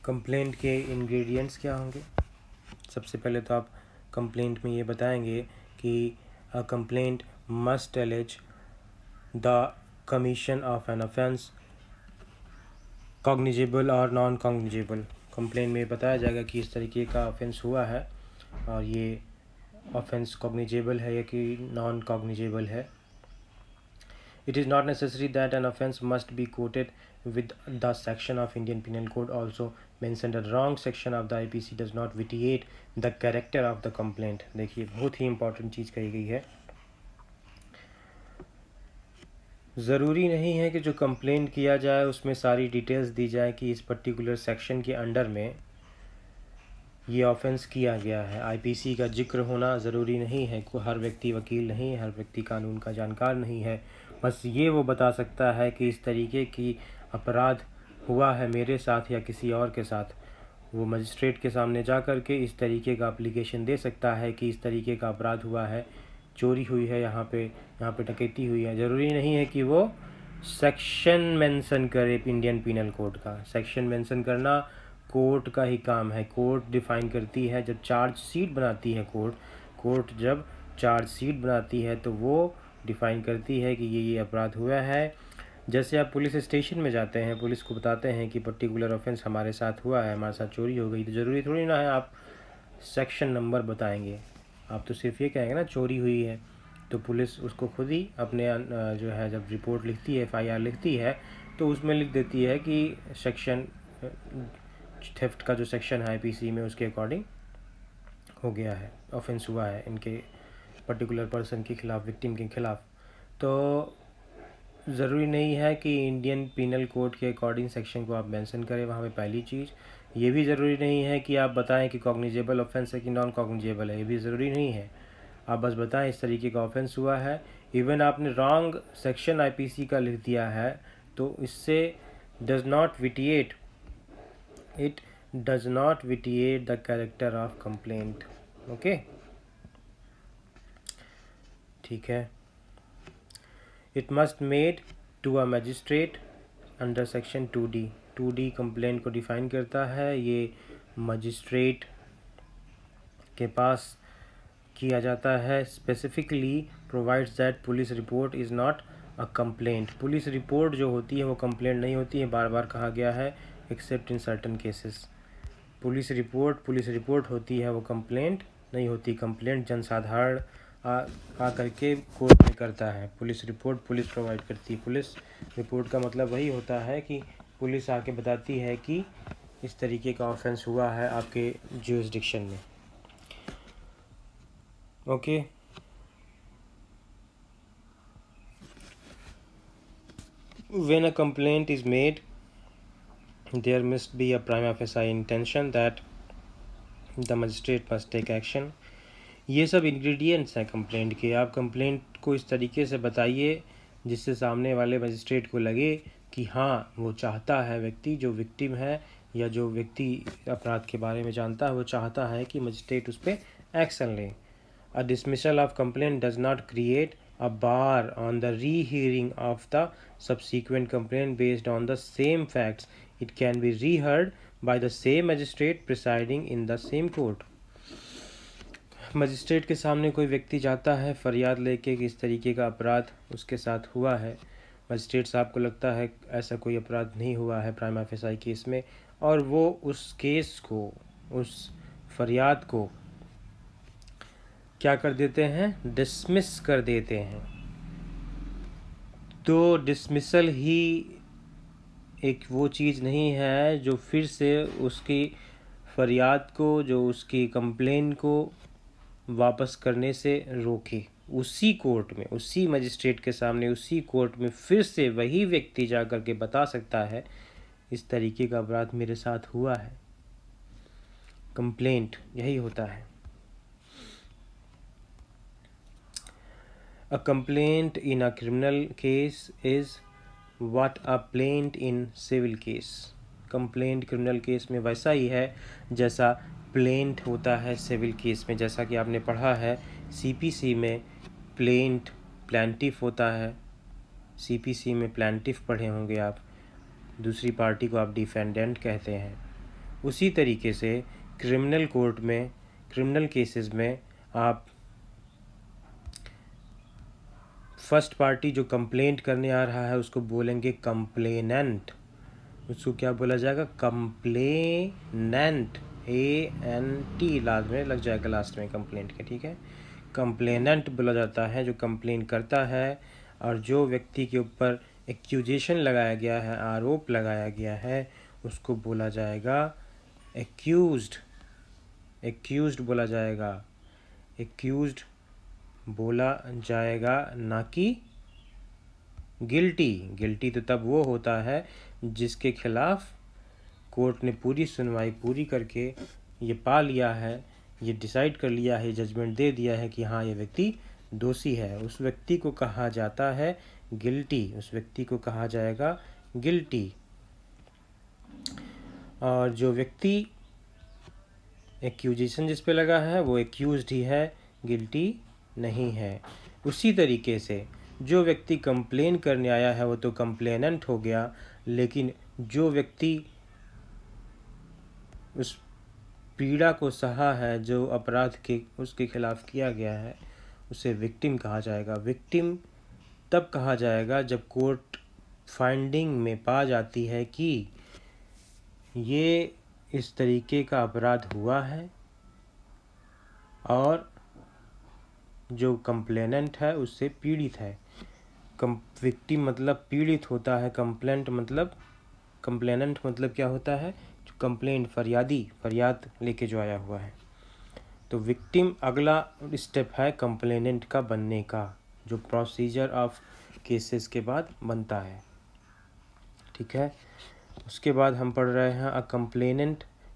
Complaint के ingredients क्या होंगे? सबसे पहले तो आप कंप्लेंट में ये बताएंगे कि a complaint must allege the commission of an offence cognizable और नॉन कॉग्निजेबल। कंप्लेंट में बताया जाएगा कि इस तरीके का ऑफेंस हुआ है और ये ऑफेंस कॉग्निजेबल है या कि नॉन कॉग्निजेबल है। It is not necessary that an offence must be quoted with the section of Indian Penal Code also mentioned. A wrong section of the IPC does not vitiate the character of the complaint. देखिए बहुत ही important चीज़ कही गई है। ज़रूरी नहीं है कि जो कंप्लेंट किया जाए उसमें सारी डिटेल्स दी जाए कि इस पर्टिकुलर सेक्शन के अंडर में ये ऑफेंस किया गया है। आईपीसी का जिक्र होना ज़रूरी नहीं है। को हर व्यक्ति वकील नहीं है, हर व्यक्ति कानून का जानकार नहीं है। बस ये वो बता सकता है कि इस तरीके की अपराध हुआ है मेरे साथ या किसी और के साथ। वो मजिस्ट्रेट के सामने जा कर के इस तरीके का एप्लीकेशन दे सकता है कि इस तरीके का अपराध हुआ है, चोरी हुई है, यहाँ पे डकैती हुई है। ज़रूरी नहीं है कि वो सेक्शन मेंशन करे इंडियन पीनल कोड का। सेक्शन मेंशन करना कोर्ट का ही काम है। कोर्ट डिफ़ाइन करती है जब चार्जशीट बनाती है कोर्ट जब चार्जशीट बनाती है तो वो डिफ़ाइन करती है कि ये अपराध हुआ है। जैसे आप पुलिस स्टेशन में जाते हैं, पुलिस को बताते हैं कि पर्टिकुलर ऑफेंस हमारे साथ हुआ है, हमारे साथ चोरी हो गई, तो ज़रूरी थोड़ी ना है आप सेक्शन नंबर बताएंगे। आप तो सिर्फ ये कहेंगे ना चोरी हुई है, तो पुलिस उसको खुद ही अपने जो है जब रिपोर्ट लिखती है, FIR लिखती है, तो उसमें लिख देती है कि सेक्शन थेफ्ट का जो सेक्शन है IPC में उसके अकॉर्डिंग हो गया है, ऑफेंस हुआ है इनके पर्टिकुलर पर्सन के खिलाफ, विक्टिम के खिलाफ। तो ज़रूरी नहीं है कि इंडियन पीनल कोड के अकॉर्डिंग सेक्शन को आप मेंशन करें वहाँ पे। पहली चीज़ ये भी ज़रूरी नहीं है कि आप बताएं कि कॉग्निजेबल ऑफेंस है कि नॉन कॉग्निजेबल है, ये भी ज़रूरी नहीं है। आप बस बताएं इस तरीके का ऑफेंस हुआ है। इवन आपने रॉन्ग सेक्शन IPC का लिख दिया है तो इससे does not vitiate the character of complaint. Okay, ठीक है। It must made to a magistrate under section 2D complaint को डिफ़ाइन करता है। ये मजिस्ट्रेट के पास किया जाता है। Specifically provides that police report is not a complaint. Police report जो होती है वो कंप्लेंट नहीं होती है, बार बार कहा गया है, accept in certain cases. Police report होती है, वो कंप्लेंट नहीं होती। कंप्लेंट जनसाधारण आ करके कोर्ट में करता है। पुलिस रिपोर्ट पुलिस प्रोवाइड करती है। पुलिस रिपोर्ट का मतलब वही होता है कि पुलिस आके बताती है कि इस तरीके का ऑफेंस हुआ है आपके ज्यूरिसडिक्शन में। Okay, when a complaint is made there must be a prima facie intention that the magistrate must take action। ये सब इंग्रेडिएंट्स हैं कंप्लेंट के। आप कंप्लेंट को इस तरीके से बताइए जिससे सामने वाले मजिस्ट्रेट को लगे कि हाँ वो चाहता है, व्यक्ति जो विक्टिम है या जो व्यक्ति अपराध के बारे में जानता है वो चाहता है कि मजिस्ट्रेट उस पर एक्शन ले। A dismissal of complaint does not create a bar on the rehearing of the subsequent complaint based on the same facts. It can be reheard by the same magistrate presiding in the same court। Magistrate के सामने कोई व्यक्ति जाता है फरियाद लेके कि इस तरीके का अपराध उसके साथ हुआ है। मजिस्ट्रेट साहब को लगता है ऐसा कोई अपराध नहीं हुआ है प्राइमा फेसाई केस में, और वो उस केस को, उस फरियाद को क्या कर देते हैं, डिसमिस कर देते हैं। तो डिसमिसल ही एक वो चीज़ नहीं है जो फिर से उसकी फरियाद को, जो उसकी कंप्लेन को वापस करने से रोके। उसी कोर्ट में, उसी मजिस्ट्रेट के सामने, उसी कोर्ट में फिर से वही व्यक्ति जा कर के बता सकता है इस तरीके का अपराध मेरे साथ हुआ है। कंप्लेंट यही होता है। A complaint in a criminal case is what a plaint in civil case। Complaint criminal case में वैसा ही है जैसा प्लेंट होता है सिविल केस में। जैसा कि आपने पढ़ा है CPC में प्लांटिफ होता है। CPC में प्लांटिफ पढ़े होंगे आप। दूसरी पार्टी को आप डिफेंडेंट कहते हैं। उसी तरीके से क्रिमिनल कोर्ट में, क्रिमिनल केसेस में आप फर्स्ट पार्टी जो कंप्लेंट करने आ रहा है उसको बोलेंगे कंप्लेनेंट। उसको क्या बोला जाएगा? कंप्लेनेंट। ANT लास्ट में लग जाएगा, लास्ट में कंप्लेंट के, ठीक है। कंप्लेनेंट बोला जाता है जो कंप्लेन करता है, और जो व्यक्ति के ऊपर एक्यूजेशन लगाया गया है, आरोप लगाया गया है, उसको बोला जाएगा एक्यूज्ड। एक्यूज्ड बोला जाएगा, एक्यूज्ड बोला जाएगा, ना कि गिल्टी। गिल्टी तो तब वो होता है जिसके खिलाफ कोर्ट ने पूरी सुनवाई पूरी करके ये पा लिया है, ये डिसाइड कर लिया है, जजमेंट दे दिया है कि हाँ ये व्यक्ति दोषी है। उस व्यक्ति को कहा जाता है गिल्टी, उस व्यक्ति को कहा जाएगा गिल्टी। और जो व्यक्ति एक्यूजेशन जिस पे लगा है वो एक्यूज्ड ही है, गिल्टी नहीं है। उसी तरीके से जो व्यक्ति कंप्लेन करने आया है वो तो कंप्लेनेंट हो गया, लेकिन जो व्यक्ति उस पीड़ा को सहा है, जो अपराध के उसके खिलाफ किया गया है, उसे विक्टिम कहा जाएगा। विक्टिम तब कहा जाएगा जब कोर्ट फाइंडिंग में पा जाती है कि ये इस तरीके का अपराध हुआ है और जो कंप्लेनेंट है उससे पीड़ित है। विक्टिम मतलब पीड़ित होता है, कंप्लेनेंट मतलब क्या होता है? जो कंप्लेंट, फरियाद लेके जो आया हुआ है। तो विक्टिम अगला स्टेप है कंप्लेनेंट का बनने का, जो प्रोसीजर ऑफ केसेस के बाद बनता है, ठीक है। उसके बाद हम पढ़ रहे हैं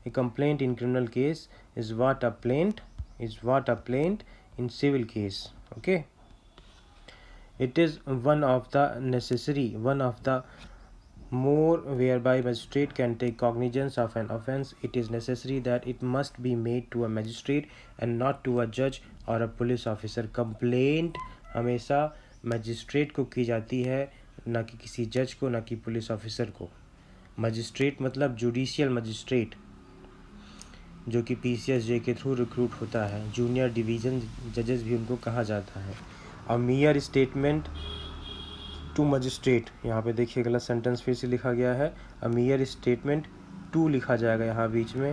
a complaint in criminal case is what a plaint in civil case. Okay, it is one of the more whereby magistrate can take cognizance of an offence. It is necessary that it must be made to a magistrate and not to a judge or a police officer. Complaint हमेशा magistrate को की जाती है, ना कि किसी जज को, ना कि पुलिस ऑफिसर को। मजिस्ट्रेट मतलब जुडिशियल मजिस्ट्रेट, जो कि PCSJ के थ्रू रिक्रूट होता है। जूनियर डिवीज़न जजेस भी उनको कहा जाता है। अ मियर स्टेटमेंट टू मजिस्ट्रेट, यहाँ पे देखिए गलत सेंटेंस फिर से लिखा गया है। अ मियर स्टेटमेंट टू लिखा जाएगा यहाँ बीच में।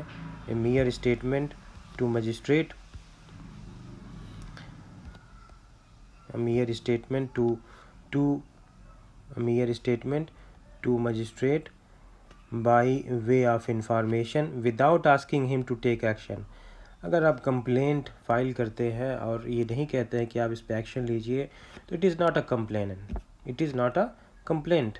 A mere statement to magistrate, a mere statement to magistrate by way of information without asking him to take action. अगर आप कंप्लेंट फाइल करते हैं और ये नहीं कहते हैं कि आप इस पर एक्शन लीजिए, तो it is not a complaint.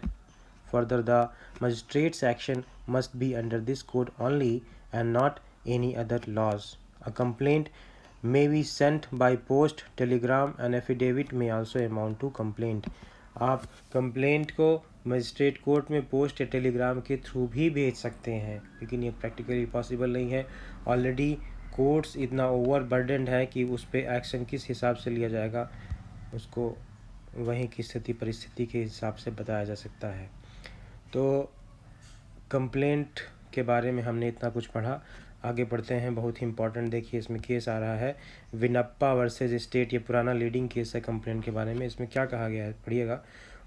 Further the magistrate's action must be under this code only and not any other laws. A complaint may be sent by post, telegram and affidavit may also amount to complaint. आप complaint को magistrate court में post या Telegram के through भी भेज सकते हैं, लेकिन ये प्रैक्टिकली पॉसिबल नहीं है। ऑलरेडी कोर्ट्स इतना ओवरबर्डन्ड है कि उस पर एक्शन किस हिसाब से लिया जाएगा उसको वहीं की स्थिति परिस्थिति के हिसाब से बताया जा सकता है। तो कंप्लेंट के बारे में हमने इतना कुछ पढ़ा। आगे बढ़ते हैं, बहुत ही इंपॉर्टेंट देखिए इसमें केस आ रहा है विनप्पा वर्सेस स्टेट। ये पुराना लीडिंग केस है कंप्लेंट के बारे में। इसमें क्या कहा गया है पढ़िएगा।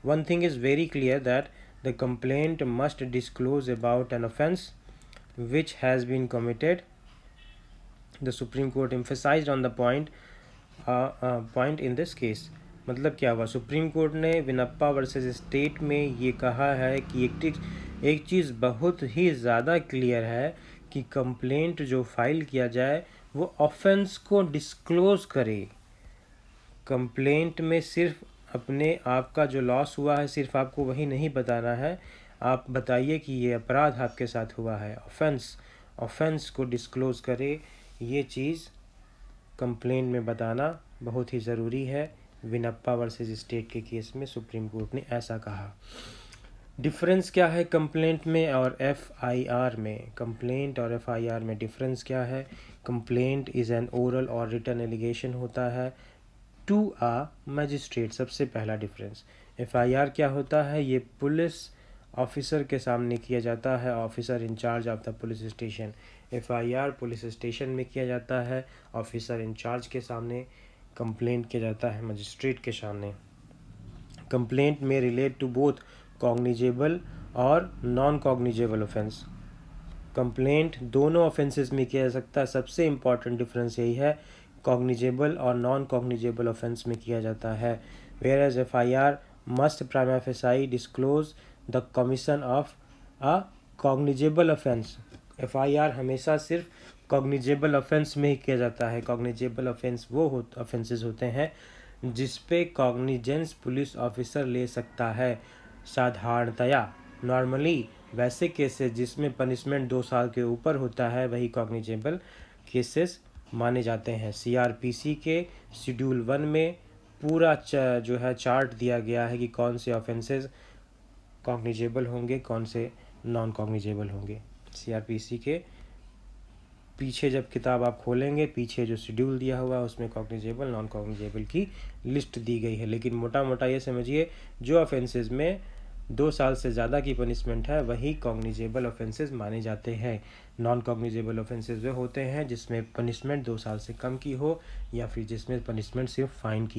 One thing is very clear that the complaint must disclose about an offence which has been committed. The supreme court emphasised on the point in this case. मतलब क्या हुआ? सुप्रीम कोर्ट ने विनप्पा वर्सेस स्टेट में ये कहा है कि एक चीज़ बहुत ही ज़्यादा क्लियर है कि कंप्लेंट जो फाइल किया जाए वो ऑफेंस को डिस्क्लोज करे। कंप्लेंट में सिर्फ अपने आप का जो लॉस हुआ है सिर्फ आपको वही नहीं बताना है, आप बताइए कि ये अपराध आपके साथ हुआ है। ऑफेंस को डिस्क्लोज करे, ये चीज़ कंप्लेंट में बताना बहुत ही ज़रूरी है। विनप्पा वर्सेस स्टेट के केस में सुप्रीम कोर्ट ने ऐसा कहा। डिफरेंस क्या है कंप्लेंट में और FIR में? कंप्लेंट और FIR में डिफरेंस क्या है? कंप्लेंट इज़ एन ओरल और रिटन एलिगेशन होता है टू आ मजिस्ट्रेट, सबसे पहला डिफरेंस। FIR क्या होता है? ये पुलिस ऑफिसर के सामने किया जाता है, officer in charge of the police station. FIR police station में किया जाता है, ऑफिसर इंचार्ज के सामने। कंप्लेंट किया जाता है मजिस्ट्रेट के सामने। कंप्लेंट में रिलेट टू बोथ कॉग्निजेबल और नॉन कॉग्निजेबल ऑफेंस। कंप्लेंट दोनों ऑफेंसेस में किया जा सकता है। सबसे इम्पॉर्टेंट डिफरेंस यही है, कॉग्निजेबल और नॉन कॉग्निजेबल ऑफेंस में किया जाता है। Whereas FIR must prima facie disclose the commission of a cognizable offence. FIR हमेशा सिर्फ कॉग्निजेबल ऑफेंस में ही किया जाता है। कॉग्निजेबल ऑफेंस वो ऑफेंसेस होते हैं जिस पे कॉग्निजेंस पुलिस ऑफिसर ले सकता है। साधारणतया नॉर्मली वैसे केसेस जिसमें पनिशमेंट 2 साल के ऊपर होता है वही कॉग्निजेबल केसेस माने जाते हैं। सीआरपीसी के शेड्यूल 1 में पूरा जो है चार्ट दिया गया है कि कौन से ऑफेंसेस कॉग्निजेबल होंगे, कौन से नॉन कॉग्निजेबल होंगे। सीआरपीसी के पीछे जब किताब आप खोलेंगे, पीछे जो शेड्यूल दिया हुआ है उसमें कॉग्निजेबल नॉन कॉग्निजेबल की लिस्ट दी गई है। लेकिन मोटा मोटा ये समझिए, जो ऑफेंसेस में 2 साल से ज़्यादा की पनिशमेंट है वही कॉग्निजेबल ऑफेंसेस माने जाते हैं। नॉन कॉग्निजेबल ऑफेंसेस वे होते हैं जिसमें पनिशमेंट 2 साल से कम की हो या फिर जिसमें पनिशमेंट सिर्फ फाइन की